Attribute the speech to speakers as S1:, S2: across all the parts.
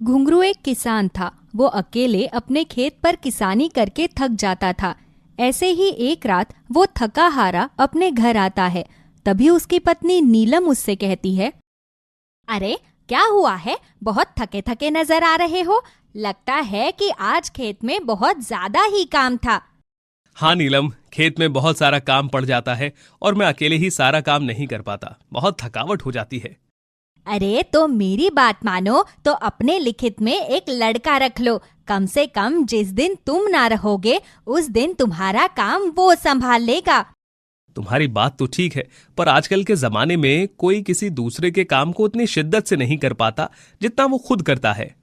S1: घुंघरू एक किसान था। वो अकेले अपने खेत पर किसानी करके थक जाता था। ऐसे ही एक रात वो थका हारा अपने घर आता है। तभी उसकी पत्नी नीलम उससे कहती है, अरे क्या हुआ है, बहुत थके थके नजर आ रहे हो। लगता है कि आज खेत में बहुत ज्यादा ही काम था।
S2: हाँ नीलम, खेत में बहुत सारा काम पड़ जाता है और मैं अकेले ही सारा काम नहीं कर पाता। बहुत थकावट हो जाती है।
S1: अरे तो मेरी बात मानो तो अपने लिखित में एक लड़का रख लो। कम से कम जिस दिन तुम ना रहोगे उस दिन तुम्हारा काम वो संभाल लेगा।
S2: तुम्हारी बात तो ठीक है, पर आजकल के जमाने में कोई किसी दूसरे के काम को उतनी शिद्दत से नहीं कर पाता जितना वो खुद करता है।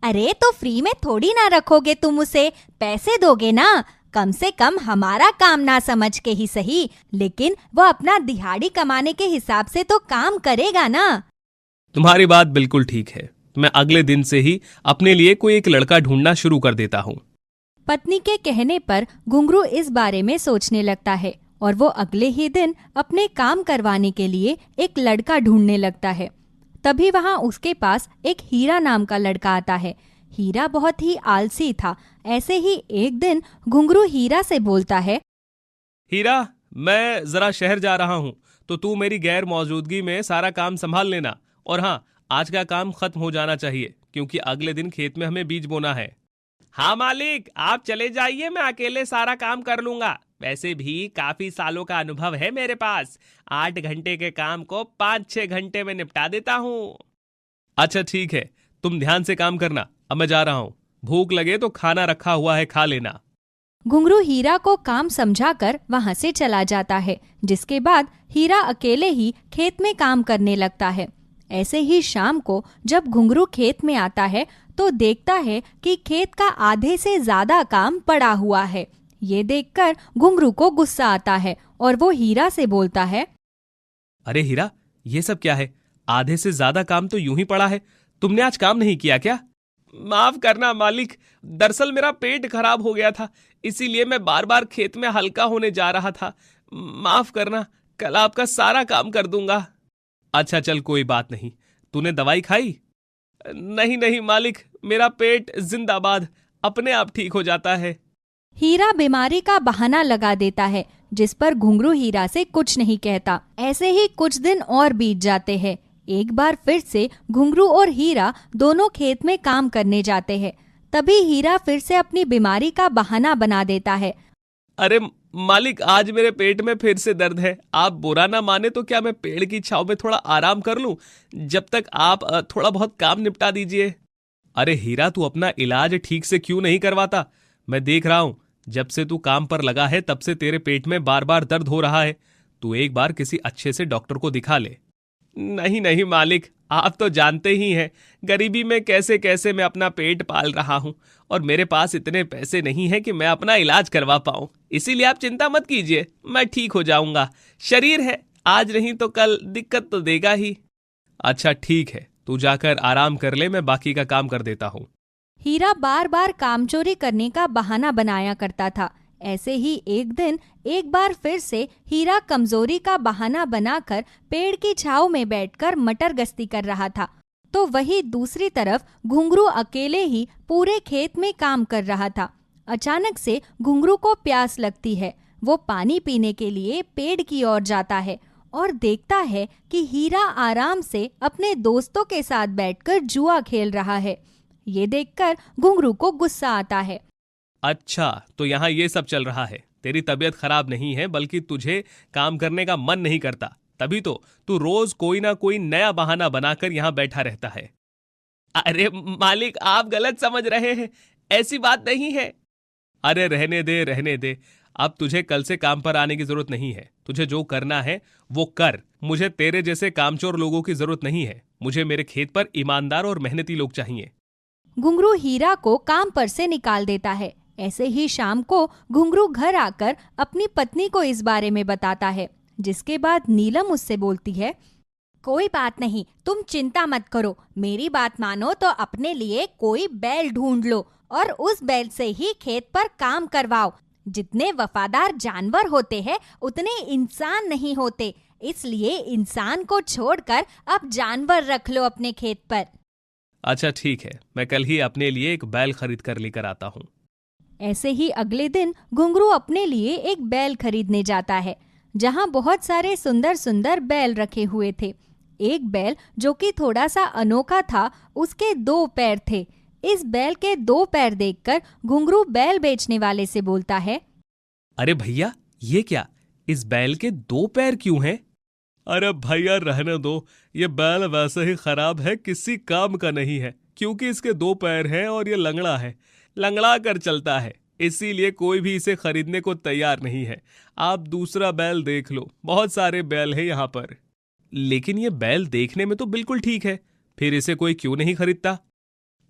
S1: अरे तो फ्री में थोड़ी ना रखोगे तुम उसे, पैसे दोगे ना। कम से कम हमारा काम ना समझ के ही सही, लेकिन वो अपना दिहाड़ी कमाने के हिसाब से तो काम करेगा ना।
S2: तुम्हारी बात बिल्कुल ठीक है। मैं अगले दिन से ही अपने लिए कोई एक लड़का ढूंढना शुरू कर देता हूँ।
S1: पत्नी के कहने पर घुंघरू इस बारे में सोचने लगता है और वो अगले ही दिन अपने काम करवाने के लिए एक लड़का ढूंढने लगता है। तभी वहाँ उसके पास एक हीरा नाम का लड़का आता है। हीरा बहुत ही आलसी था। ऐसे ही एक दिन घुंघरू हीरा से बोलता है,
S2: हीरा, मैं जरा शहर जा रहा हूँ, तो तू मेरी गैर मौजूदगी में सारा काम संभाल लेना। और हाँ, आज का काम खत्म हो जाना चाहिए क्योंकि अगले दिन खेत में हमें बीज बोना है। हाँ मालिक, आप चले जाइए, मैं अकेले सारा काम कर लूंगा। वैसे भी काफी सालों का अनुभव है मेरे पास। 8 घंटे के काम को 5-6 घंटे में निपटा देता हूँ। अच्छा ठीक है, तुम ध्यान से काम करना। अब मैं जा रहा हूँ। भूख लगे तो खाना रखा हुआ है, खा लेना।
S1: घुंघरू हीरा को काम समझाकर वहां से चला जाता है। जिसके बाद हीरा अकेले ही खेत में काम करने लगता है। ऐसे ही शाम को जब घुंघरू खेत में आता है तो देखता है कि खेत का आधे से ज्यादा काम पड़ा हुआ है। ये देखकर घुंघरू को गुस्सा आता है और वो हीरा से बोलता है,
S2: अरे हीरा, ये सब क्या है? आधे से ज्यादा काम तो यूं ही पड़ा है। तुमने आज काम नहीं किया क्या? माफ करना मालिक, दरअसल मेरा पेट खराब हो गया था, इसीलिए मैं बार बार खेत में हल्का होने जा रहा था। माफ करना, कल आपका सारा काम कर दूंगा। अच्छा चल, कोई बात नहीं। तूने दवाई खाई? नहीं नहीं मालिक, मेरा पेट जिंदाबाद, अपने आप ठीक हो जाता है।
S1: हीरा बीमारी का बहाना लगा देता है, जिस पर घुंघरू हीरा से कुछ नहीं कहता। ऐसे ही कुछ दिन और बीत जाते हैं। एक बार फिर से घुंघरू और हीरा दोनों खेत में काम करने जाते हैं। तभी हीरा फिर से अपनी बीमारी का बहाना बना देता है।
S2: अरे मालिक, आज मेरे पेट में फिर से दर्द है। आप बुरा ना माने तो क्या मैं पेड़ की छांव में थोड़ा आराम कर लूं, जब तक आप थोड़ा बहुत काम निपटा दीजिए। अरे हीरा, तू अपना इलाज ठीक से क्यों नहीं करवाता? मैं देख रहा हूं, जब से तू काम पर लगा है तब से तेरे पेट में बार बार दर्द हो रहा है। तू एक बार किसी अच्छे से डॉक्टर को दिखा ले। नहीं नहीं मालिक, आप तो जानते ही हैं गरीबी में कैसे कैसे मैं अपना पेट पाल रहा हूं, और मेरे पास इतने पैसे नहीं हैं कि मैं अपना इलाज करवा पाऊं। इसीलिए आप चिंता मत कीजिए, मैं ठीक हो जाऊंगा। शरीर है, आज नहीं तो कल दिक्कत तो देगा ही। अच्छा ठीक है, तू जाकर आराम कर ले, मैं बाकी का काम कर देता हूँ।
S1: हीरा बार बार कामचोरी करने का बहाना बनाया करता था। ऐसे ही एक दिन एक बार फिर से हीरा कमजोरी का बहाना बनाकर पेड़ की छांव में बैठकर मटर गश्ती कर रहा था। तो वही दूसरी तरफ घुंघरू अकेले ही पूरे खेत में काम कर रहा था। अचानक से घुंघरू को प्यास लगती है। वो पानी पीने के लिए पेड़ की ओर जाता है और देखता है कि हीरा आराम से अपने दोस्तों के साथ बैठकर जुआ खेल रहा है। ये देखकर घुंघरू को गुस्सा आता है।
S2: अच्छा, तो यहाँ ये सब चल रहा है। तेरी तबीयत खराब नहीं है, बल्कि तुझे काम करने का मन नहीं करता। तभी तो तू रोज कोई ना कोई नया बहाना बनाकर यहाँ बैठा रहता है। अरे मालिक, आप गलत समझ रहे हैं, ऐसी बात नहीं है। अरे रहने दे रहने दे, अब तुझे कल से काम पर आने की जरूरत नहीं है। तुझे जो करना है वो कर। मुझे तेरे जैसे कामचोर लोगों की जरूरत नहीं है। मुझे मेरे खेत पर ईमानदार और मेहनती लोग चाहिए।
S1: घुंघरू हीरा को काम पर से निकाल देता है। ऐसे ही शाम को घुंघरू घर आकर अपनी पत्नी को इस बारे में बताता है। जिसके बाद नीलम उससे बोलती है, कोई बात नहीं, तुम चिंता मत करो। मेरी बात मानो तो अपने लिए कोई बैल ढूंढ लो और उस बैल से ही खेत पर काम करवाओ। जितने वफादार जानवर होते हैं उतने इंसान नहीं होते, इसलिए इंसान को छोड़कर अब जानवर रख लो अपने खेत पर।
S2: अच्छा ठीक है, मैं कल ही अपने लिए एक बैल खरीद कर लेकर आता हूँ।
S1: ऐसे ही अगले दिन घुंघरू अपने लिए एक बैल खरीदने जाता है, जहाँ बहुत सारे सुंदर सुंदर बैल रखे हुए थे। एक बैल जो कि थोड़ा सा अनोखा था, उसके 2 पैर थे। इस बैल के 2 पैर देखकर घुंघरू बैल बेचने वाले से बोलता है,
S2: अरे भैया, ये क्या, इस बैल के 2 पैर क्यों हैं? अरे भैया रहने दो, ये बैल वैसे ही खराब है, किसी काम का नहीं है, क्योंकि इसके 2 पैर हैं और ये लंगड़ा है, लंगड़ा कर चलता है, इसीलिए कोई भी इसे खरीदने को तैयार नहीं है। आप दूसरा बैल देख लो, बहुत सारे बैल हैं यहाँ पर। लेकिन ये बैल देखने में तो बिल्कुल ठीक है, फिर इसे कोई क्यों नहीं खरीदता?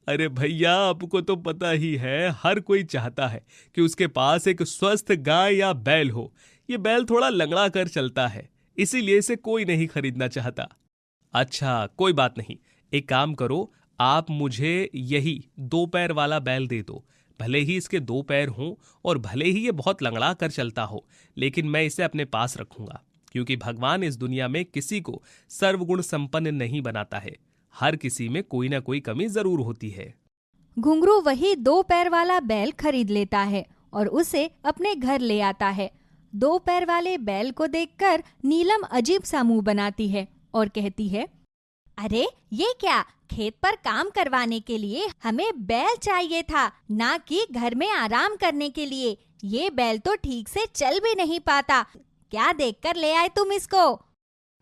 S2: अरे भैया, आपको तो पता ही है, हर कोई चाहता है कि उसके पास एक स्वस्थ गाय या बैल हो। ये बैल थोड़ा लंगड़ा कर चलता है, इसीलिए इसे कोई नहीं खरीदना चाहता। अच्छा कोई बात नहीं, एक काम करो, आप मुझे यही 2 पैर वाला बैल दे दो। भले ही इसके 2 पैर हों और भले ही ये बहुत लंगड़ा कर चलता हो, लेकिन मैं इसे अपने पास रखूंगा, क्योंकि भगवान इस दुनिया में किसी को सर्वगुण संपन्न नहीं बनाता है। हर किसी में कोई ना कोई कमी जरूर होती है।
S1: घुंघरू वही 2 पैर वाला बैल खरीद लेता है और उसे अपने घर ले आता है। 2 पैर वाले बैल को देखकर नीलम अजीब सा मुंह बनाती है और कहती है, अरे ये क्या, खेत पर काम करवाने के लिए हमें बैल चाहिए था, ना कि घर में आराम करने के लिए। ये बैल तो ठीक से चल भी नहीं पाता, क्या देखकर ले आए तुम इसको?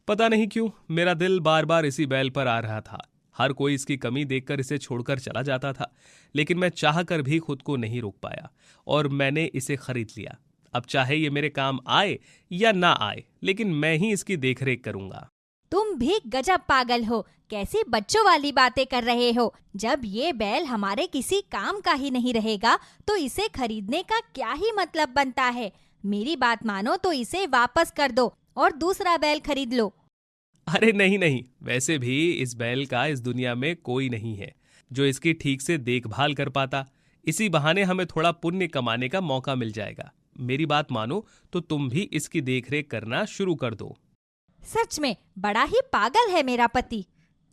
S2: पता नहीं क्यों मेरा दिल बार बार इसी बैल पर आ रहा था। हर कोई इसकी कमी देखकर इसे छोड़कर चला जाता था, लेकिन मैं चाहकर भी खुद को नहीं रोक पाया और मैंने इसे खरीद लिया। अब चाहे ये मेरे काम आए या ना आए, लेकिन मैं ही इसकी देखरेख करूंगा।
S1: तुम भी गजब पागल हो, कैसी बच्चों वाली बातें कर रहे हो। जब ये बैल हमारे किसी काम का ही नहीं रहेगा तो इसे खरीदने का क्या ही मतलब बनता है। मेरी बात मानो तो इसे वापस कर दो और दूसरा बैल खरीद लो।
S2: अरे नहीं नहीं, वैसे भी इस बैल का इस दुनिया में कोई नहीं है जो इसकी ठीक से देखभाल कर पाता। इसी बहाने हमें थोड़ा पुण्य कमाने का मौका मिल जाएगा। मेरी बात मानो तो तुम भी इसकी देखरेख करना शुरू कर दो।
S1: सच में बड़ा ही पागल है मेरा पति।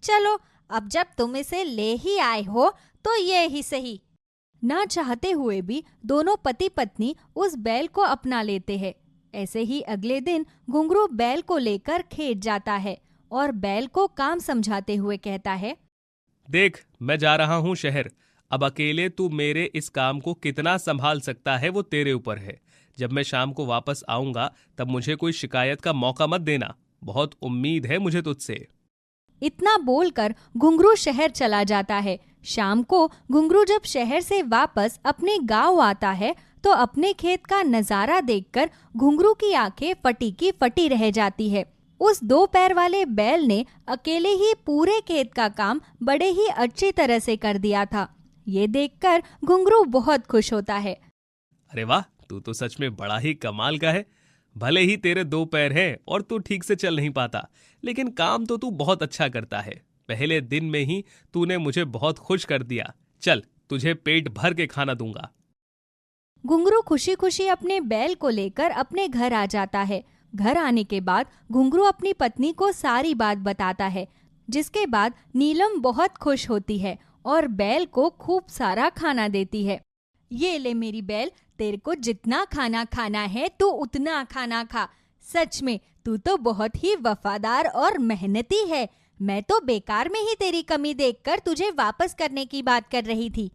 S1: चलो, अब जब तुम इसे ले ही आए हो तो ये ही सही। ना चाहते हुए भी दोनों पति पत्नी उस बैल को अपना लेते हैं। ऐसे ही अगले दिन घुंघरू बैल को लेकर खेत जाता है और बैल को काम समझाते हुए कहता है,
S2: देख, मैं जा रहा हूँ शहर। अब अकेले तू मेरे इस काम को कितना संभाल सकता है वो तेरे ऊपर है। जब मैं शाम को वापस आऊंगा तब मुझे कोई शिकायत का मौका मत देना। बहुत उम्मीद है मुझे तुझसे।
S1: इतना बोलकर घुंघरू शहर चला जाता है। शाम को घुंघरू जब शहर से वापस अपने गांव आता है तो अपने खेत का नजारा देखकर घुंघरू की आंखें फटी की फटी रह जाती है। उस 2 पैर वाले बैल ने अकेले ही पूरे खेत का काम बड़े ही अच्छी तरह से कर दिया था। ये देखकर घुंघरू बहुत खुश होता है।
S2: अरे वाह, तू तो सच में बड़ा ही कमाल का है। भले ही तेरे 2 पैर हैं और तू ठीक से चल नहीं पाता, लेकिन काम तो तू बहुत अच्छा करता है। पहले दिन में ही तूने मुझे बहुत खुश कर दिया। चल, तुझे पेट भर के खाना दूंगा।
S1: घुंघरू खुशी खुशी अपने बैल को लेकर अपने घर आ जाता है। घर आने के बाद घुंघरू अपनी पत्नी को सारी बात बताता है, जिसके बाद नीलम बहुत खुश होती है और बैल को खूब सारा खाना देती है। ये ले मेरी बैल, तेरे को जितना खाना खाना है तू उतना खाना खा। सच में तू तो बहुत ही वफादार और मेहनती है। मैं तो बेकार में ही तेरी कमी देखकर तुझे वापस करने की बात कर रही थी।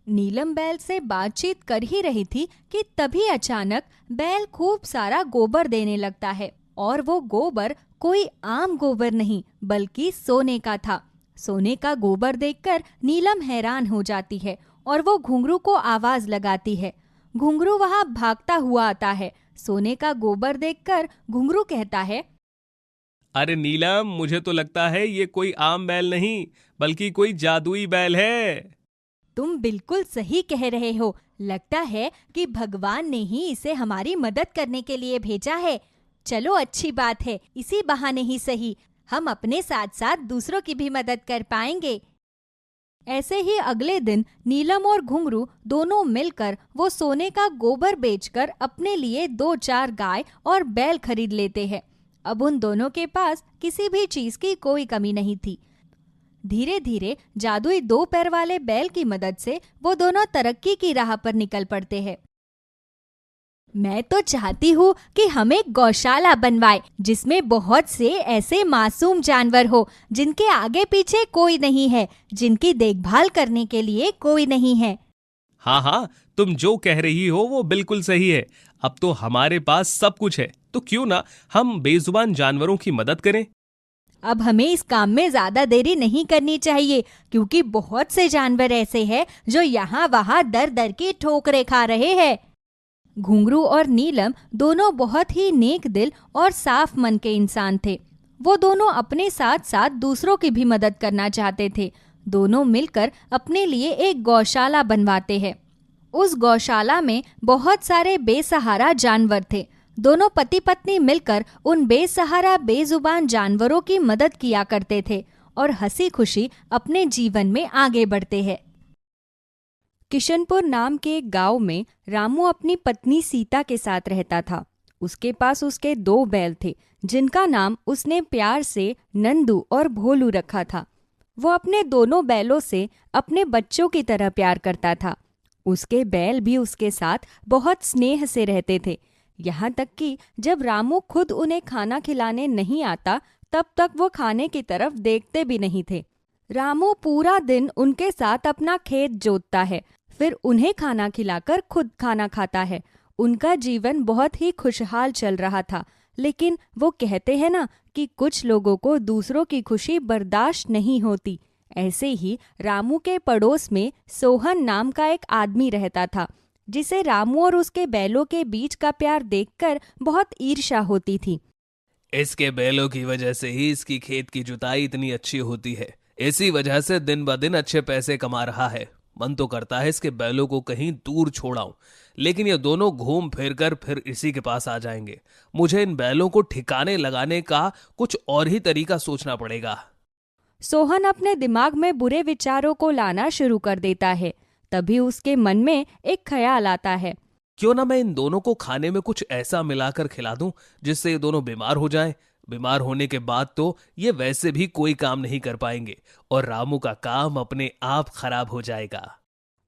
S1: नीलम बैल से बातचीत कर ही रही थी कि तभी अचानक बैल खूब सारा गोबर देने लगता है और वो गोबर कोई आम गोबर नहीं बल्कि सोने का था। सोने का गोबर देखकर नीलम हैरान हो जाती है और वो घुंघरू को आवाज लगाती है। घुंघरू वहां भागता हुआ आता है। सोने का गोबर देखकर घुंघरू कहता है,
S2: अरे नीलम, मुझे तो लगता है ये कोई आम बैल नहीं बल्कि कोई जादुई बैल है।
S1: तुम बिल्कुल सही कह रहे हो। लगता है कि भगवान ने ही इसे हमारी मदद करने के लिए भेजा है। चलो, अच्छी बात है, इसी बहाने ही सही हम अपने साथ साथ दूसरों की भी मदद कर पाएंगे। ऐसे ही अगले दिन नीलम और घुंघरू दोनों मिलकर वो सोने का गोबर बेचकर अपने लिए 2-4 गाय और बैल खरीद लेते हैं। अब उन दोनों के पास किसी भी चीज की कोई कमी नहीं थी। धीरे धीरे जादुई 2 पैर वाले बैल की मदद से वो दोनों तरक्की की राह पर निकल पड़ते हैं। मैं तो चाहती हूँ कि हम एक गौशाला बनवाए जिसमें बहुत से ऐसे मासूम जानवर हो जिनके आगे पीछे कोई नहीं है, जिनकी देखभाल करने के लिए कोई नहीं है।
S2: हाँ हाँ, तुम जो कह रही हो वो बिल्कुल सही है। अब तो हमारे पास सब कुछ है, तो क्यों ना हम बेजुबान जानवरों की मदद करें।
S1: अब हमें इस काम में ज्यादा देरी नहीं करनी चाहिए, क्योंकि बहुत से जानवर ऐसे हैं जो यहाँ वहाँ दर दर की ठोकरें खा रहे हैं। घुंघरू और नीलम दोनों बहुत ही नेक दिल और साफ मन के इंसान थे। वो दोनों अपने साथ साथ दूसरों की भी मदद करना चाहते थे। दोनों मिलकर अपने लिए एक गौशाला बनवाते हैं। उस गौशाला में बहुत सारे बेसहारा जानवर थे। दोनों पति पत्नी मिलकर उन बेसहारा बेजुबान जानवरों की मदद किया करते थे और हंसी खुशी अपने जीवन में आगे बढ़ते हैं। किशनपुर नाम के एक गांव में रामू अपनी पत्नी सीता के साथ रहता था। उसके पास उसके 2 बैल थे जिनका नाम उसने प्यार से नंदू और भोलू रखा था। वो अपने दोनों बैलों से अपने बच्चों की तरह प्यार करता था। उसके बैल भी उसके साथ बहुत स्नेह से रहते थे। यहाँ तक कि जब रामू खुद उन्हें खाना खिलाने नहीं आता तब तक वो खाने की तरफ देखते भी नहीं थे। रामू पूरा दिन उनके साथ अपना खेत जोतता है, फिर उन्हें खाना खिलाकर खुद खाना खाता है। उनका जीवन बहुत ही खुशहाल चल रहा था, लेकिन वो कहते हैं ना कि कुछ लोगों को दूसरों की खुशी बर्दाश्त नहीं होती। ऐसे ही रामू के पड़ोस में सोहन नाम का एक आदमी रहता था, जिसे रामू और उसके बैलों के बीच का प्यार देखकर बहुत ईर्ष्या होती थी।
S2: इसके बैलों की वजह से ही इसकी खेत की जुताई इतनी अच्छी होती है। इसी वजह से दिन ब दिन अच्छे पैसे कमा रहा है। मन तो करता है इसके बैलों को कहीं दूर छोड़ाऊं, लेकिन ये दोनों घूम फिर कर फिर इसी के पास आ जाएंगे। मुझे इन बैलों को ठिकाने लगाने का कुछ और ही तरीका सोचना पड़ेगा।
S1: सोहन अपने दिमाग में बुरे विचारों को लाना शुरू कर देता है। तभी उसके मन में एक ख्याल आता है,
S2: क्यों ना मैं इन दोनों को खाने में कुछ ऐसा मिलाकर खिला दूं जिससे ये दोनों बीमार हो जाएं। बीमार होने के बाद तो ये वैसे भी कोई काम नहीं कर पाएंगे और रामू का काम अपने आप खराब हो जाएगा।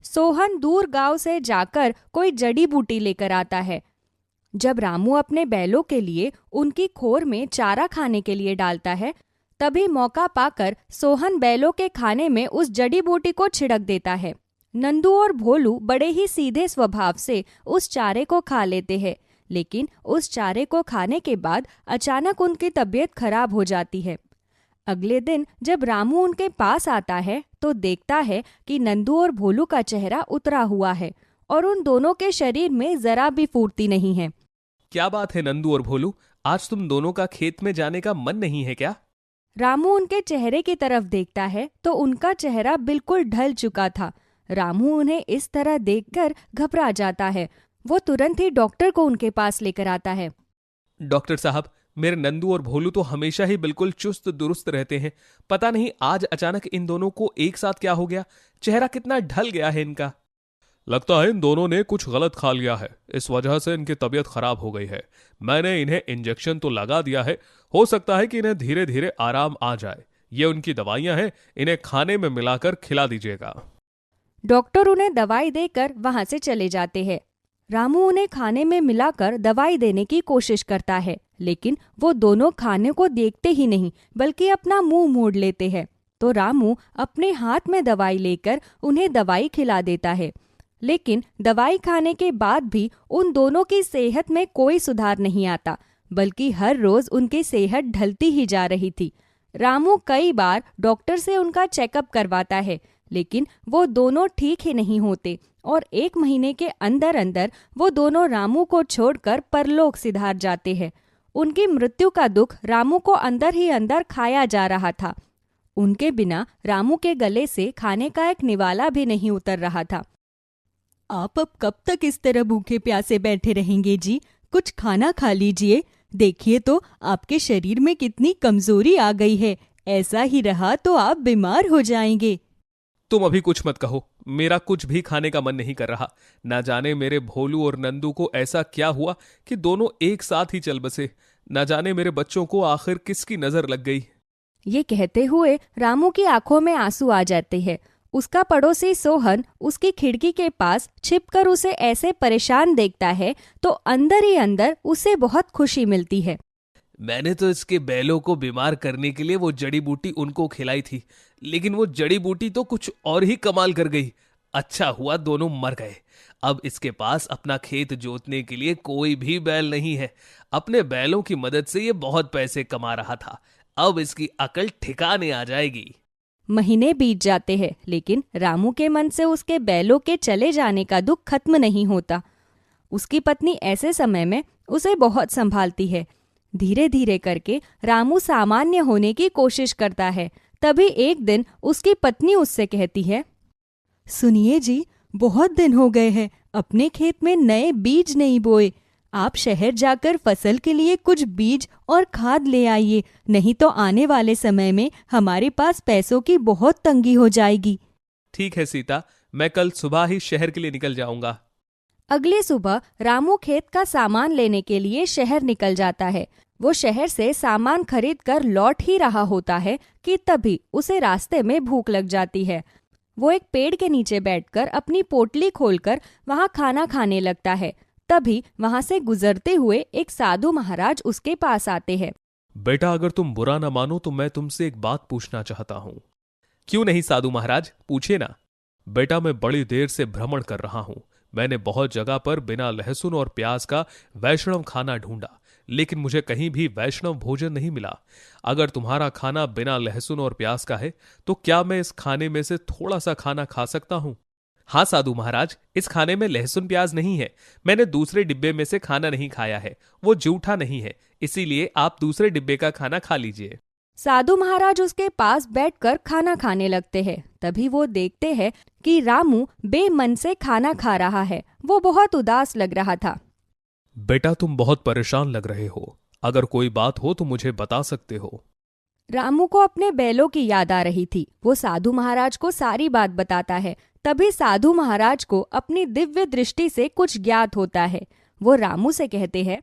S1: सोहन दूर गांव से जाकर कोई जड़ी बूटी लेकर आता है। जब रामू अपने बैलों के लिए उनकी खोर में चारा खाने के लिए डालता है, तभी मौका पाकर सोहन बैलों के खाने में उस जड़ी बूटी को छिड़क देता है। नंदू और भोलू बड़े ही सीधे स्वभाव से उस चारे को खा लेते हैं, लेकिन उस चारे को खाने के बाद अचानक उनकी तबीयत खराब हो जाती है। अगले दिन जब रामू उनके पास आता है तो देखता है कि नंदू और भोलू का चेहरा उतरा हुआ है और उन दोनों के शरीर में जरा भी फुर्ती नहीं है।
S2: क्या बात है नंदू और भोलू, आज तुम दोनों का खेत में जाने का मन नहीं है क्या?
S1: रामू उनके चेहरे की तरफ देखता है तो उनका चेहरा बिल्कुल ढल चुका था। रामू उन्हें इस तरह देखकर घबरा जाता है। वो तुरंत ही डॉक्टर को उनके पास लेकर आता है।
S2: डॉक्टर साहब, मेरे नंदू और भोलू तो हमेशा ही बिल्कुल चुस्त दुरुस्त रहते हैं। पता नहीं आज अचानक इन दोनों को एक साथ क्या हो गया। चेहरा कितना ढल गया है इनका। लगता है इन दोनों ने कुछ गलत खा लिया है, इस वजह से इनकी तबीयत खराब हो गई है। मैंने इन्हें इंजेक्शन तो लगा दिया है, हो सकता है कि इन्हें धीरे धीरे आराम आ जाए। ये उनकी दवाइयां हैं, इन्हें खाने में मिलाकर खिला दीजिएगा।
S1: डॉक्टर उन्हें दवाई देकर वहां से चले जाते हैं। रामू उन्हें खाने में मिलाकर दवाई देने की कोशिश करता है, लेकिन वो दोनों खाने को देखते ही नहीं बल्कि अपना मुंह मोड़ लेते हैं। तो रामू अपने हाथ में दवाई लेकर उन्हें दवाई खिला देता है, लेकिन दवाई खाने के बाद भी उन दोनों की सेहत में कोई सुधार नहीं आता, बल्कि हर रोज उनकी सेहत ढलती ही जा रही थी। रामू कई बार डॉक्टर से उनका चेकअप करवाता है, लेकिन वो दोनों ठीक ही नहीं होते और 1 महीने के अंदर अंदर वो दोनों रामू को छोड़कर परलोक सिधार जाते हैं। उनकी मृत्यु का दुख रामू को अंदर ही अंदर खाया जा रहा था। उनके बिना रामू के गले से खाने का एक निवाला भी नहीं उतर रहा था। आप अब कब तक इस तरह भूखे प्यासे बैठे रहेंगे जी? कुछ खाना खा लीजिए। देखिए तो आपके शरीर में कितनी कमजोरी आ गई है। ऐसा ही रहा तो आप बीमार हो जाएंगे।
S2: तुम अभी कुछ मत कहो, मेरा कुछ भी खाने का मन नहीं कर रहा। ना जाने मेरे भोलू और नंदू को ऐसा क्या हुआ कि दोनों एक साथ ही चल बसे। ना जाने मेरे बच्चों को आखिर किसकी नजर लग गई।
S1: ये कहते हुए रामू की आंखों में आंसू आ जाते हैं। उसका पड़ोसी सोहन उसकी खिड़की के पास छिपकर उसे ऐसे परेशान देखता है तो अंदर ही अंदर उसे बहुत खुशी मिलती है।
S2: मैंने तो इसके बैलों को बीमार करने के लिए वो जड़ी बूटी उनको खिलाई थी, लेकिन वो जड़ी बूटी तो कुछ और ही कमाल कर गई। अच्छा हुआ दोनों मर गए। अब इसके पास अपना खेत जोतने के लिए कोई भी बैल नहीं है। अपने बैलों की मदद से ये बहुत पैसे कमा रहा था। अब इसकी अकल ठिकाने आ जाएगी।
S1: महीने बीत जाते हैं, लेकिन रामू के मन से उसके बैलों के चले जाने का दुख खत्म नहीं होता। उसकी पत्नी ऐसे समय में उसे बहुत संभालती है। धीरे धीरे करके रामू सामान्य होने की कोशिश करता है। तभी एक दिन उसकी पत्नी उससे कहती है, सुनिए जी, बहुत दिन हो गए हैं, अपने खेत में नए बीज नहीं बोए। आप शहर जाकर फसल के लिए कुछ बीज और खाद ले आइए, नहीं तो आने वाले समय में हमारे पास पैसों की बहुत तंगी हो जाएगी।
S2: ठीक है सीता, मैं कल सुबह ही शहर के लिए निकल जाऊंगा।
S1: अगली सुबह रामू खेत का सामान लेने के लिए शहर निकल जाता है। वो शहर से सामान खरीद कर लौट ही रहा होता है कि तभी उसे रास्ते में भूख लग जाती है। वो एक पेड़ के नीचे बैठकर अपनी पोटली खोलकर वहां खाना खाने लगता है। तभी वहां से गुजरते हुए एक साधु महाराज उसके पास आते हैं।
S2: बेटा, अगर तुम बुरा ना मानो तो मैं तुमसे एक बात पूछना चाहता हूं। क्यों नहीं साधु महाराज, पूछिए ना। बेटा, मैं बड़ी देर से भ्रमण कर रहा हूं। मैंने बहुत जगह पर बिना लहसुन और प्याज का वैष्णव खाना ढूंढा, लेकिन मुझे कहीं भी वैष्णव भोजन नहीं मिला। अगर तुम्हारा खाना बिना लहसुन और प्याज का है तो क्या मैं इस खाने में से थोड़ा सा खाना खा सकता हूं? हाँ साधु महाराज, इस खाने में लहसुन प्याज नहीं है। मैंने दूसरे डिब्बे में से खाना नहीं खाया है, वो जूठा नहीं है, इसीलिए आप दूसरे डिब्बे का खाना खा लीजिए।
S1: साधु महाराज उसके पास बैठकर खाना खाने लगते हैं। तभी वो देखते हैं कि रामू बेमन से खाना खा रहा है। वो बहुत उदास लग रहा था।
S2: बेटा, तुम बहुत परेशान लग रहे हो। अगर कोई बात हो तो मुझे बता सकते हो।
S1: रामू को अपने बैलों की याद आ रही थी। वो साधु महाराज को सारी बात बताता है। तभी साधु महाराज को अपनी दिव्य दृष्टि से कुछ ज्ञात होता है। वो रामू से कहते हैं,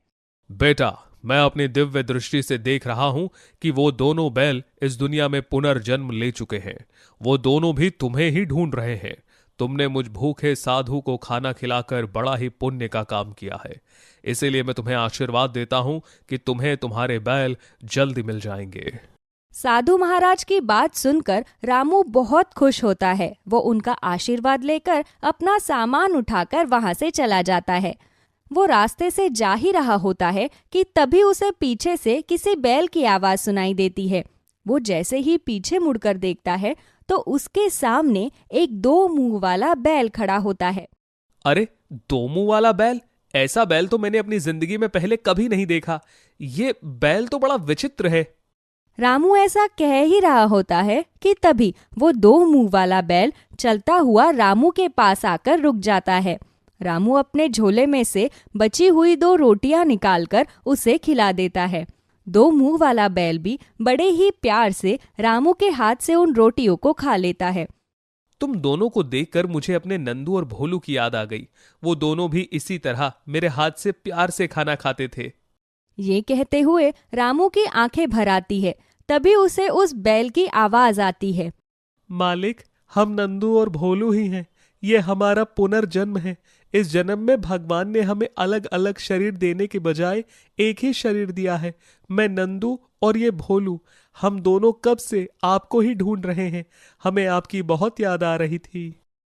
S2: बेटा, मैं अपनी दिव्य दृष्टि से देख रहा हूं कि वो दोनों बैल इस दुनिया में पुनर्जन्म ले चुके हैं। वो दोनों भी तुम्हें ही ढूंढ रहे हैं। तुमने मुझ भूखे साधु को खाना खिलाकर बड़ा ही पुण्य का काम किया है। इसीलिए मैं तुम्हें आशीर्वाद देता हूं कि तुम्हें तुम्हारे बैल जल्दी मिल जाएंगे।
S1: साधु महाराज की बात सुनकर रामू बहुत खुश होता है। वो उनका आशीर्वाद लेकर अपना सामान उठाकर वहां से चला जाता है। वो रास्ते से जा ही रहा होता है कि तभी उसे पीछे से किसी बैल की आवाज सुनाई देती है। वो जैसे ही पीछे मुड़कर देखता है तो उसके सामने एक 2 मुंह वाला बैल खड़ा होता है।
S2: अरे, 2 मुंह वाला बैल? ऐसा बैल तो मैंने अपनी जिंदगी में पहले कभी नहीं देखा। ये बैल तो बड़ा विचित्र है।
S1: रामू ऐसा कह ही रहा होता है कि तभी वो 2 मुंह वाला बैल चलता हुआ रामू के पास आकर रुक जाता है। रामू अपने झोले में से बची हुई 2 रोटियां निकालकर उसे खिला देता है। 2 मुंह वाला बैल भी बड़े ही प्यार से रामू के हाथ से उन रोटियों को खा लेता है।
S2: तुम दोनों को देखकर मुझे अपने नंदू और भोलू की याद आ गई। वो दोनों भी इसी तरह मेरे हाथ से प्यार से खाना खाते थे।
S1: ये कहते हुए रामू की आंखें भर आती है। तभी उसे उस बैल की आवाज आती है,
S2: मालिक, हम नंदू और भोलू ही हैं। ये हमारा पुनर्जन्म है। इस जन्म में भगवान ने हमें अलग अलग शरीर देने के बजाय एक ही शरीर दिया है। मैं नंदू और ये भोलू, हम दोनों कब से आपको ही ढूंढ रहे हैं। हमें आपकी बहुत याद आ रही थी।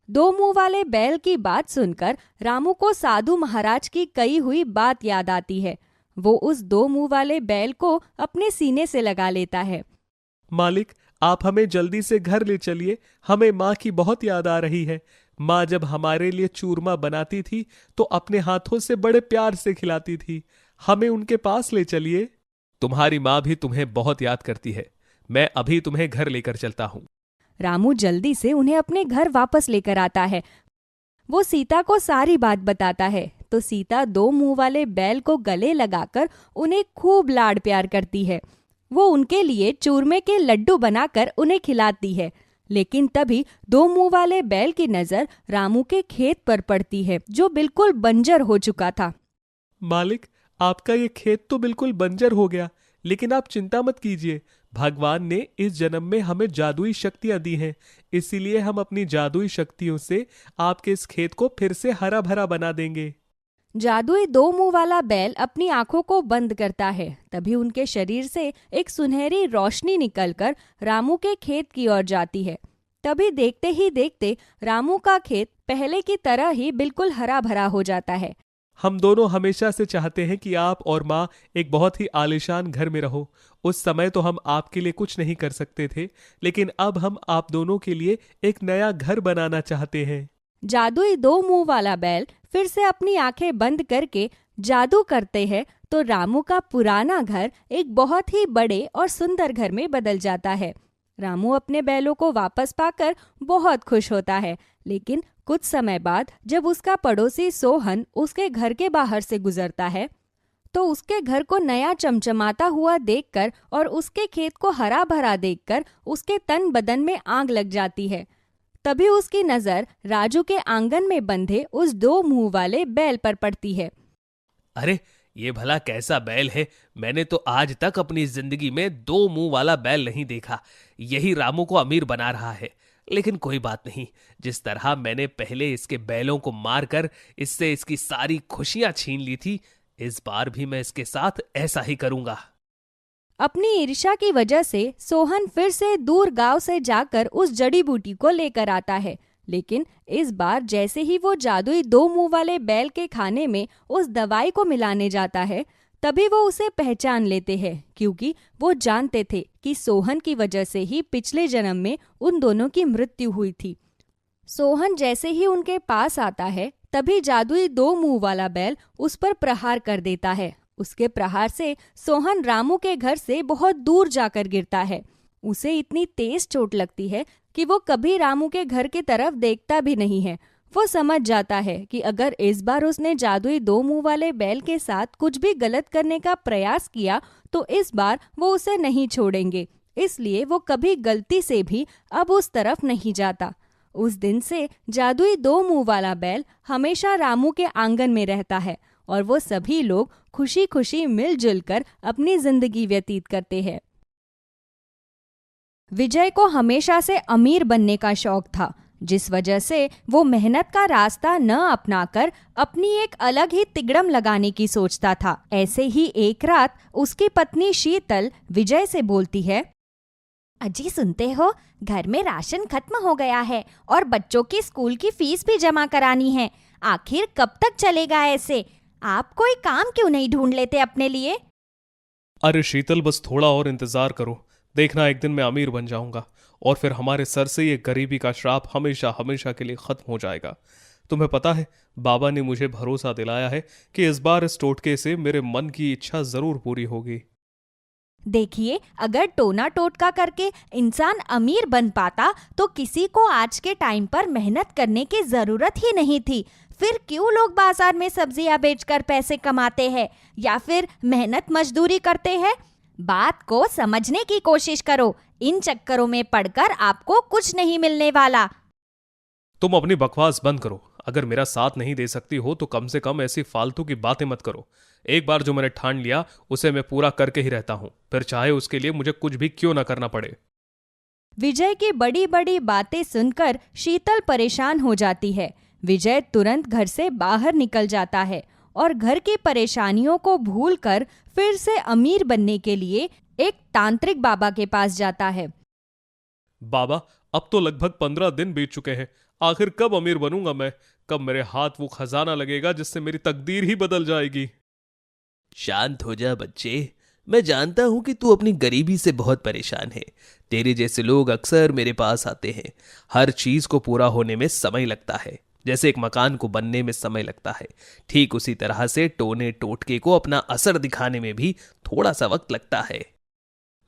S1: 2 मुंह वाले बैल की बात सुनकर रामू को साधु महाराज की कही हुई बात याद आती है। वो उस 2 मुंह वाले बैल को अपने सीने से लगा लेता है।
S2: मालिक, आप हमें जल्दी से घर ले चलिए। हमें माँ की बहुत याद आ रही है। माँ जब हमारे लिए चूरमा बनाती थी तो अपने हाथों से बड़े प्यार से खिलाती थी। हमें उनके पास ले चलिए। तुम्हारी माँ भी तुम्हें बहुत याद करती है। मैं अभी तुम्हें घर लेकर चलता हूँ।
S1: रामू जल्दी से उन्हें अपने घर वापस लेकर आता है। वो सीता को सारी बात बताता है तो सीता 2 मुंह वाले बैल को गले लगाकर उन्हें खूब लाड प्यार करती है। वो उनके लिए चूरमे के लड्डू बनाकर उन्हें खिलाती है। लेकिन तभी 2 मुंह वाले बैल की नजर रामू के खेत पर पड़ती है, जो बिल्कुल बंजर हो चुका था।
S2: मालिक, आपका ये खेत तो बिल्कुल बंजर हो गया, लेकिन आप चिंता मत कीजिए, भगवान ने इस जन्म में हमें जादुई शक्तियां दी हैं, इसीलिए हम अपनी जादुई शक्तियों से आपके इस खेत को फिर से हरा भरा बना देंगे।
S1: जादुई दो मुंह वाला बैल अपनी आंखों को बंद करता है। तभी उनके शरीर से एक सुनहरी रोशनी निकलकर रामू के खेत की ओर जाती है। तभी देखते ही देखते रामू का खेत पहले की तरह ही बिल्कुल हरा भरा हो जाता है।
S2: हम दोनों हमेशा से चाहते हैं कि आप और माँ एक बहुत ही आलीशान घर में रहो। उस समय तो हम आपके लिए कुछ नहीं कर सकते थे, लेकिन अब हम आप दोनों के लिए एक नया घर बनाना चाहते हैं।
S1: जादुई दो मुंह वाला बैल फिर से अपनी आंखें बंद करके जादू करते हैं तो रामू का पुराना घर एक बहुत ही बड़े और सुंदर घर में बदल जाता है। रामू अपने बैलों को वापस पाकर बहुत खुश होता है, लेकिन कुछ समय बाद जब उसका पड़ोसी सोहन उसके घर के बाहर से गुजरता है तो उसके घर को नया चमचमाता हुआ देखकर और उसके खेत को हरा भरा देखकर उसके तन बदन में आग लग जाती है। तभी उसकी नजर राजू के आंगन में बंधे उस दो मुंह वाले बैल पर पड़ती है।
S2: अरे ये भला कैसा बैल है? मैंने तो आज तक अपनी जिंदगी में दो मुंह वाला बैल नहीं देखा। यही रामू को अमीर बना रहा है। लेकिन कोई बात नहीं, जिस तरह मैंने पहले इसके बैलों को मारकर इससे इसकी सारी खुशियां छीन ली थी, इस बार भी मैं इसके साथ ऐसा ही करूंगा।
S1: अपनी ईर्ष्या की वजह से सोहन फिर से दूर गांव से जाकर उस जड़ी बूटी को लेकर आता है, लेकिन इस बार जैसे ही वो जादुई दो मुंह वाले बैल के खाने में उस दवाई को मिलाने जाता है, तभी वो उसे पहचान लेते हैं, क्योंकि वो जानते थे कि सोहन की वजह से ही पिछले जन्म में उन दोनों की मृत्यु हुई थी। सोहन जैसे ही उनके पास आता है, तभी जादुई दो मुंह वाला बैल उस पर प्रहार कर देता है। उसके प्रहार से सोहन रामू के घर से बहुत दूर जाकर गिरता है। उसे इतनी तेज चोट लगती है कि वो कभी रामू के घर की तरफ देखता भी नहीं है। वो समझ जाता है कि अगर इस बार उसने जादुई दो मुंह वाले बैल के साथ कुछ भी गलत करने का प्रयास किया तो इस बार वो उसे नहीं छोड़ेंगे, इसलिए वो कभी गलती से भी अब उस तरफ नहीं जाता। उस दिन से जादुई दो मुंह वाला बैल हमेशा रामू के आंगन में रहता है और वो सभी लोग खुशी खुशी मिलजुल कर अपनी जिंदगी व्यतीत करते हैं। विजय को हमेशा से अमीर बनने का शौक था, जिस वजह से वो मेहनत का रास्ता न अपनाकर अपनी एक अलग ही तिगड़म लगाने की सोचता था। ऐसे ही एक रात उसकी पत्नी शीतल विजय से बोलती है,
S3: अजी सुनते हो, घर में राशन खत्म हो गया है और बच्चों की स्कूल की फीस भी जमा करानी है। आखिर कब तक चलेगा ऐसे? आप कोई काम क्यों नहीं ढूंढ लेते अपने लिए?
S2: अरे शीतल, बस थोड़ा और इंतजार करो, देखना एक दिन मैं अमीर बन जाऊंगा और फिर हमारे सर से ये गरीबी का श्राप हमेशा हमेशा के लिए खत्म हो जाएगा। तुम्हें पता है, बाबा ने मुझे भरोसा दिलाया है कि इस बार इस टोटके से मेरे मन की इच्छा जरूर पूरी होगी।
S3: देखिए, अगर टोना टोटका करके इंसान अमीर बन पाता तो किसी को आज के टाइम पर मेहनत करने की जरूरत ही नहीं थी। फिर क्यों लोग बाजार में सब्जियां बेचकर पैसे कमाते हैं या फिर मेहनत मजदूरी करते हैं? बात को समझने की कोशिश करो। इन चक्करों में पड़कर आपको कुछ नहीं मिलने वाला।
S2: तुम अपनी बकवास बंद करो। अगर मेरा साथ नहीं दे सकती हो तो कम से कम ऐसी फालतू की बातें मत करो। एक बार जो मैंने ठान लिया उसे मैं पूरा करके ही रहता हूं, फिर चाहे उसके लिए मुझे कुछ भी क्यों ना करना पड़े।
S1: विजय की बड़ी बड़ी बातें सुनकर शीतल परेशान हो जाती है। विजय तुरंत घर से बाहर निकल जाता है और घर की परेशानियों को भूलकर फिर से अमीर बनने के लिए एक तांत्रिक बाबा के पास जाता है।
S2: बाबा, अब तो लगभग 15 दिन बीत चुके हैं। आखिर कब अमीर बनूंगा मैं? कब मेरे हाथ वो खजाना लगेगा जिससे मेरी तकदीर ही बदल जाएगी?
S4: शांत हो जा बच्चे, मैं जानता हूं कि तू अपनी गरीबी से बहुत परेशान है। तेरे जैसे लोग अक्सर मेरे पास आते हैं। हर चीज को पूरा होने में समय लगता है, जैसे एक मकान को बनने में समय लगता है, ठीक उसी तरह से टोने टोटके को अपना असर दिखाने में भी थोड़ा सा वक्त लगता है।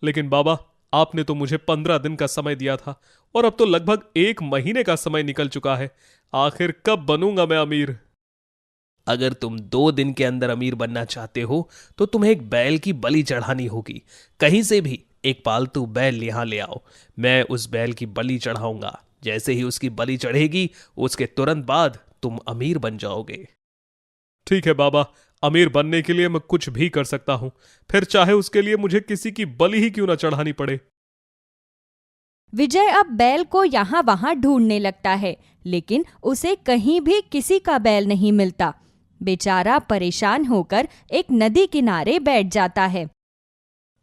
S2: लेकिन बाबा, आपने तो मुझे 15 दिन का समय दिया था और अब तो लगभग 1 महीने का समय निकल चुका है। आखिर कब बनूंगा मैं अमीर?
S4: अगर तुम 2 दिन के अंदर अमीर बनना चाहते हो तो तुम्हें एक बैल की बलि चढ़ानी होगी। कहीं से भी एक पालतू बैल यहां ले आओ, मैं उस बैल की बलि चढ़ाऊंगा। जैसे ही उसकी बलि चढ़ेगी उसके तुरंत बाद तुम अमीर बन जाओगे।
S2: ठीक है बाबा, अमीर बनने के लिए मैं कुछ भी कर सकता हूं, फिर चाहे उसके लिए मुझे किसी की बलि ही क्यों ना चढ़ानी पड़े।
S1: विजय अब बैल को यहाँ वहाँ ढूंढने लगता है, लेकिन उसे कहीं भी किसी का बैल नहीं मिलता। बेचारा परेशान होकर एक नदी किनारे बैठ जाता है।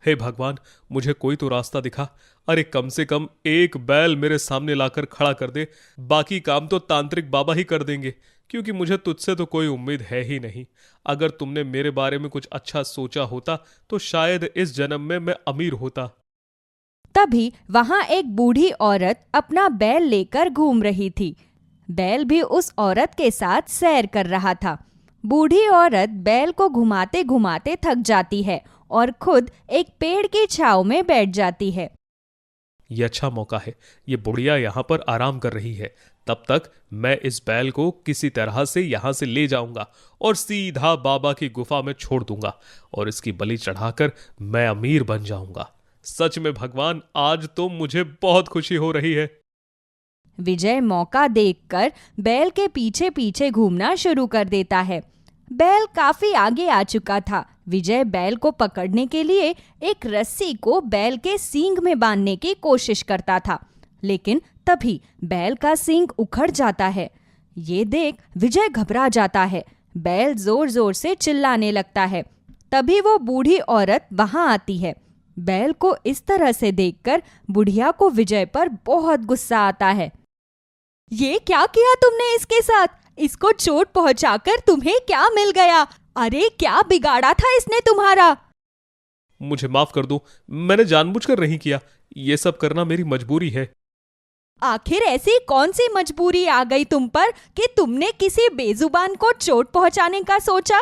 S2: हे भगवान, मुझे कोई तो रास्ता दिखा। अरे कम से कम एक बैल मेरे सामने लाकर खड़ा कर दे, बाकी काम तो तांत्रिक बाबा ही कर देंगे, क्योंकि मुझे तुझसे तो कोई उम्मीद है ही नहीं। अगर तुमने मेरे बारे में कुछ अच्छा सोचा होता तो शायद इस जन्म में मैं अमीर होता।
S1: तभी वहां एक बूढ़ी औरत अपना बैल लेकर घूम रही थी। बैल भी उस औरत के साथ सैर कर रहा था। बूढ़ी औरत बैल को घुमाते घुमाते थक जाती है और खुद एक पेड़ की छांव में बैठ जाती है।
S2: ये अच्छा मौका है, ये बुढ़िया यहाँ पर आराम कर रही है, तब तक मैं इस बैल को किसी तरह से यहाँ से ले जाऊंगा और सीधा बाबा की गुफा में छोड़ दूंगा और इसकी बलि चढ़ाकर मैं अमीर बन जाऊंगा। सच में भगवान, आज तो मुझे बहुत खुशी हो रही है।
S1: विजय मौका देखकर बैल के पीछे पीछे घूमना शुरू कर देता है। बैल काफी आगे आ चुका था। विजय बैल को पकड़ने के लिए एक रस्सी को बैल के सींग में बांधने की कोशिश करता था, लेकिन तभी बैल का सींग उखड़ जाता है। ये देख विजय घबरा जाता है। बैल जोर जोर से चिल्लाने लगता है। तभी वो बूढ़ी औरत वहां आती है। बैल को इस तरह से देखकर बुढ़िया को विजय पर बहुत गुस्सा आता है। ये क्या किया तुमने इसके साथ? इसको चोट पहुंचाकर तुम्हें क्या मिल गया? अरे क्या बिगाड़ा था इसने तुम्हारा?
S2: मुझे माफ कर दो, मैंने जानबूझकर नहीं किया। ये सब करना मेरी मजबूरी है।
S1: आखिर ऐसी कौन सी मजबूरी आ गई तुम पर कि तुमने किसी बेजुबान को चोट पहुंचाने का सोचा?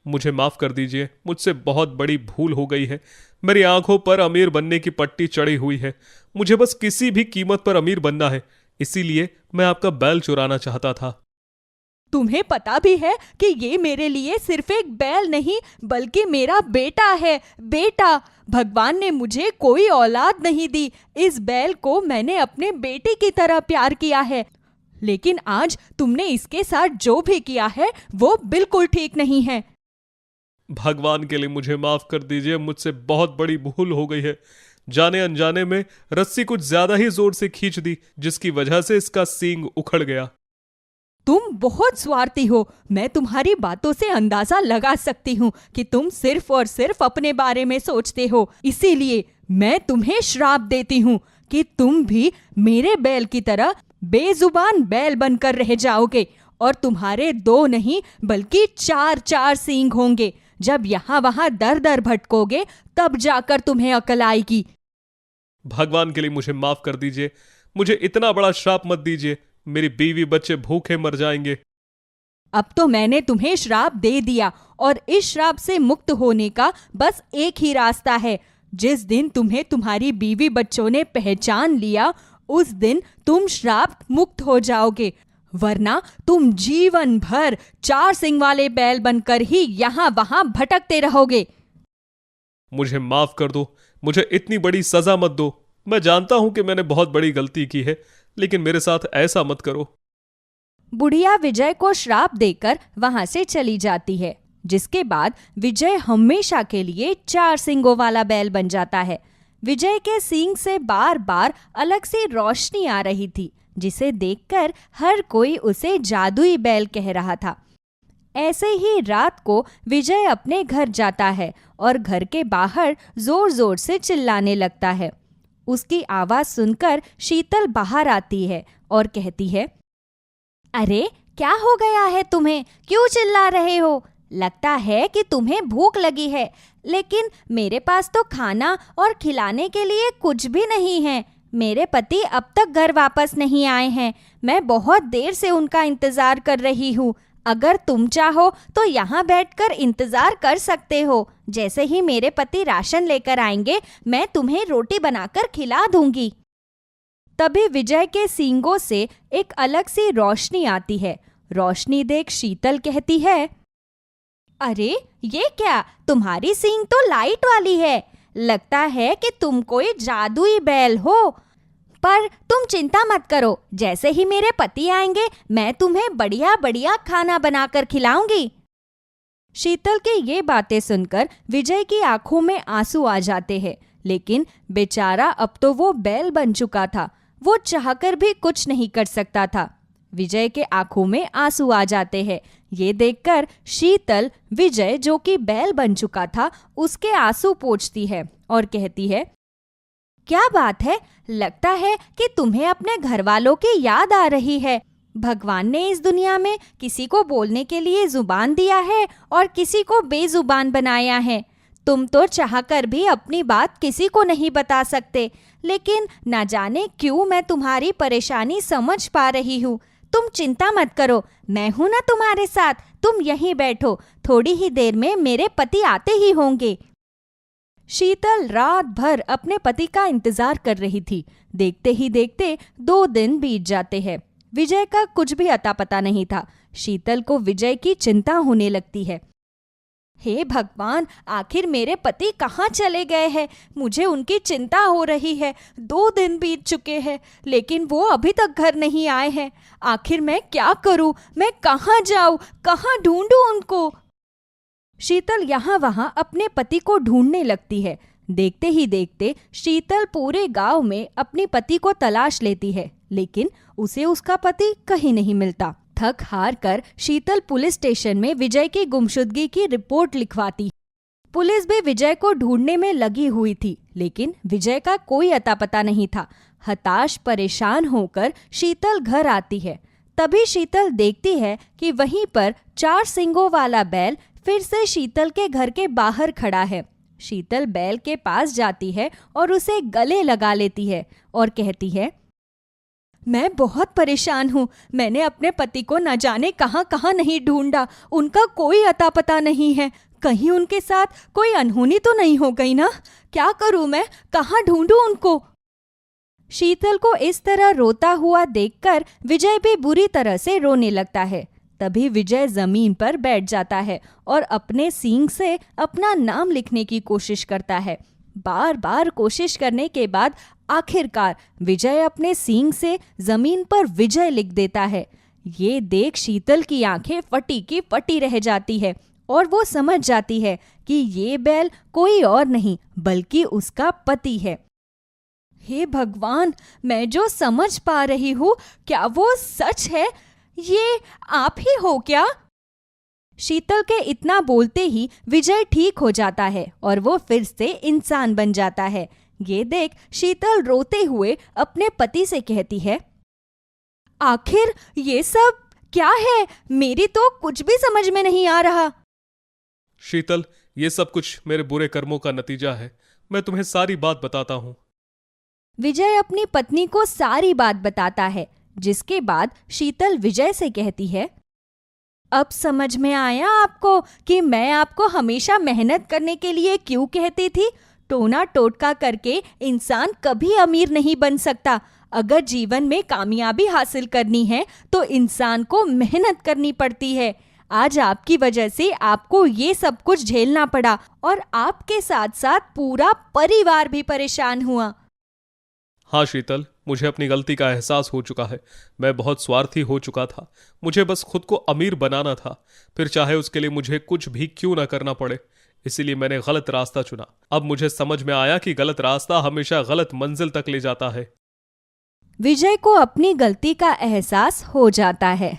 S2: मुझे माफ कर दीजिए, मुझसे बहुत बड़ी भूल हो गई है। मेरी आंखों पर अमीर बनने की पट्टी चढ़ी हुई है। मुझे बस किसी भी कीमत पर अमीर बनना है, इसीलिए मैं आपका बैल चुराना चाहता था।
S1: तुम्हें पता भी है कि ये मेरे लिए सिर्फ एक बैल नहीं बल्कि मेरा बेटा है। बेटा, भगवान ने मुझे कोई औलाद नहीं दी। इस बैल को मैंने अपने बेटे की तरह प्यार किया है, लेकिन आज तुमने इसके साथ जो भी किया है वो बिल्कुल ठीक नहीं है।
S2: भगवान के लिए मुझे माफ कर दीजिए, मुझसे बहुत बड़ी भूल हो गई है। जाने अनजाने में रस्सी कुछ ज्यादा ही जोर से खींच दी, जिसकी वजह से इसका सींग उखड़ गया।
S1: तुम बहुत स्वार्थी हो। मैं तुम्हारी बातों से अंदाजा लगा सकती हूँ कि तुम सिर्फ और सिर्फ अपने बारे में सोचते हो। इसीलिए मैं तुम्हें श्राप देती हूँ कि तुम भी मेरे बैल की तरह बेजुबान बैल बनकर रह जाओगे और तुम्हारे 2 नहीं बल्कि 4 सींग होंगे। जब यहाँ वहां दर दर भटकोगे तब जाकर तुम्हें अकल आएगी।
S2: भगवान के लिए मुझे माफ कर दीजिए, मुझे इतना बड़ा श्राप मत दीजिए। मेरी बीवी बच्चे भूखे मर जाएंगे।
S1: अब तो मैंने तुम्हें श्राप दे दिया और इस श्राप से मुक्त होने का बस एक ही रास्ता है। जिस दिन तुम्हें तुम्हारी बीवी बच्चों ने पहचान लिया उस दिन तुम श्राप मुक्त हो जाओगे, वरना तुम जीवन भर 4 सिंग वाले बैल बनकर ही यहाँ वहां भटकते रहोगे।
S2: मुझे माफ कर दो, मुझे इतनी बड़ी सजा मत दो। मैं जानता हूं कि मैंने बहुत बड़ी गलती की है, लेकिन मेरे साथ ऐसा मत करो।
S1: बुढ़िया विजय को श्राप देकर वहां से चली जाती है, जिसके बाद विजय हमेशा के लिए 4 सींगों वाला बैल बन जाता है। विजय के सींग से बार बार अलग सी रोशनी आ रही थी, जिसे देखकर हर कोई उसे जादुई बैल कह रहा था। ऐसे ही रात को विजय अपने घर जाता है और घर के बाहर जोर जोर से चिल्लाने लगता है। उसकी आवाज सुनकर शीतल बाहर आती है और कहती है, अरे क्या हो गया है तुम्हें? क्यों चिल्ला रहे हो? लगता है कि तुम्हें भूख लगी है, लेकिन मेरे पास तो खाना और खिलाने के लिए कुछ भी नहीं है। मेरे पति अब तक घर वापस नहीं आए हैं। मैं बहुत देर से उनका इंतजार कर रही हूँ। अगर तुम चाहो तो यहाँ बैठकर इंतजार कर सकते हो। जैसे ही मेरे पति राशन लेकर आएंगे मैं तुम्हें रोटी बनाकर खिला दूंगी। तभी विजय के सींगों से एक अलग सी रोशनी आती है। रोशनी देख शीतल कहती है, अरे ये क्या? तुम्हारी सींग तो लाइट वाली है। लगता है कि तुम कोई जादुई बैल हो। पर तुम चिंता मत करो, जैसे ही मेरे पति आएंगे मैं तुम्हें बढ़िया बढ़िया खाना बनाकर खिलाऊंगी। शीतल के ये बातें सुनकर विजय की आंखों में आंसू आ जाते हैं, लेकिन बेचारा अब तो वो बैल बन चुका था, वो चाहकर भी कुछ नहीं कर सकता था। विजय के आंखों में आंसू आ जाते हैं। ये देखकर शीतल विजय जो कि बैल बन चुका था उसके आंसू पोंछती है और कहती है, क्या बात है, लगता है कि तुम्हें अपने घर वालों की याद आ रही है। भगवान ने इस दुनिया में किसी को बोलने के लिए जुबान दिया है और किसी को बेजुबान बनाया है। तुम तो चाहकर भी अपनी बात किसी को नहीं बता सकते, लेकिन न जाने क्यों मैं तुम्हारी परेशानी समझ पा रही हूँ। तुम चिंता मत करो, मैं हूं ना तुम्हारे साथ, तुम यहीं बैठो, थोड़ी ही देर में मेरे पति आते ही होंगे। शीतल रात भर अपने पति का इंतजार कर रही थी। देखते ही देखते 2 दिन बीत जाते हैं। विजय का कुछ भी अता पता नहीं था। शीतल को विजय की चिंता होने लगती है। हे भगवान, आखिर मेरे पति कहाँ चले गए हैं? मुझे उनकी चिंता हो रही है। 2 दिन बीत चुके हैं, लेकिन वो अभी तक घर नहीं आए हैं। आखिर मैं क्या करूं? मैं कहाँ जाऊं? कहाँ ढूंढूं उनको? शीतल यहाँ वहाँ अपने पति को ढूंढने लगती है। देखते ही देखते शीतल पूरे गांव में अपने पति को तलाश लेती है, लेकिन उसे उसका पति कहीं नहीं मिलता। थक हार कर शीतल पुलिस स्टेशन में विजय की गुमशुदगी की रिपोर्ट लिखवाती। पुलिस भी विजय को ढूंढने में लगी हुई थी, लेकिन विजय का कोई अता पता नहीं था। हताश परेशान होकर शीतल घर आती है। तभी शीतल देखती है कि वहीं पर 4 सींगों वाला बैल फिर से शीतल के घर के बाहर खड़ा है। शीतल बैल के पास जाती है और उसे गले लगा लेती है और कहती है, मैं बहुत परेशान हूँ। मैंने अपने पति को न जाने कहाँ कहाँ नहीं ढूंढा, उनका कोई अता पता नहीं है। कहीं उनके साथ कोई अनहोनी तो नहीं हो गई ना? क्या करूँ मैं? कहाँ ढूंढूं उनको? शीतल को इस तरह रोता हुआ देखकर विजय भी बुरी तरह से रोने लगता है। तभी विजय जमीन पर बैठ जाता है और अपने सींग से अपना नाम लिखने की कोशिश करता है। बार बार कोशिश करने के बाद आखिरकार विजय अपने सींग से जमीन पर विजय लिख देता है। ये देख शीतल की आंखें फटी की फटी रह जाती है और वो समझ जाती है कि ये बैल कोई और नहीं बल्कि उसका पति है। हे भगवान, मैं जो समझ पा रही हूँ क्या वो सच है? ये आप ही हो क्या? शीतल के इतना बोलते ही विजय ठीक हो जाता है और वो फिर से इंसान बन जाता है। ये देख शीतल रोते हुए अपने पति से कहती है, आखिर ये सब क्या है? मेरी तो कुछ भी समझ में नहीं आ रहा।
S2: शीतल, ये सब कुछ मेरे बुरे कर्मों का नतीजा है। मैं तुम्हें सारी बात बताता हूँ।
S1: विजय अपनी पत्नी को सारी बात बताता है, जिसके बाद शीतल विजय से कहती है, अब समझ में आया आपको कि मैं आपको हमेशा मेहनत करने के लिए क्यों कहती थी। टोना टोटका करके इंसान कभी अमीर नहीं बन सकता। अगर जीवन में कामयाबी हासिल करनी है तो इंसान को मेहनत करनी पड़ती है। आज आपकी वजह से आपको ये सब कुछ झेलना पड़ा और आपके साथ साथ पूरा परिवार भी परेशान हुआ।
S2: हाँ शीतल, मुझे अपनी गलती का एहसास हो चुका है। मैं बहुत स्वार्थी हो चुका था। मुझे बस खुद को अमीर बनाना था, फिर चाहे उसके लिए मुझे कुछ भी क्यों ना करना पड़े। इसीलिए मैंने गलत रास्ता चुना। अब मुझे समझ में आया कि गलत रास्ता हमेशा गलत मंजिल तक ले जाता है।
S1: विजय को अपनी गलती का एहसास हो जाता है।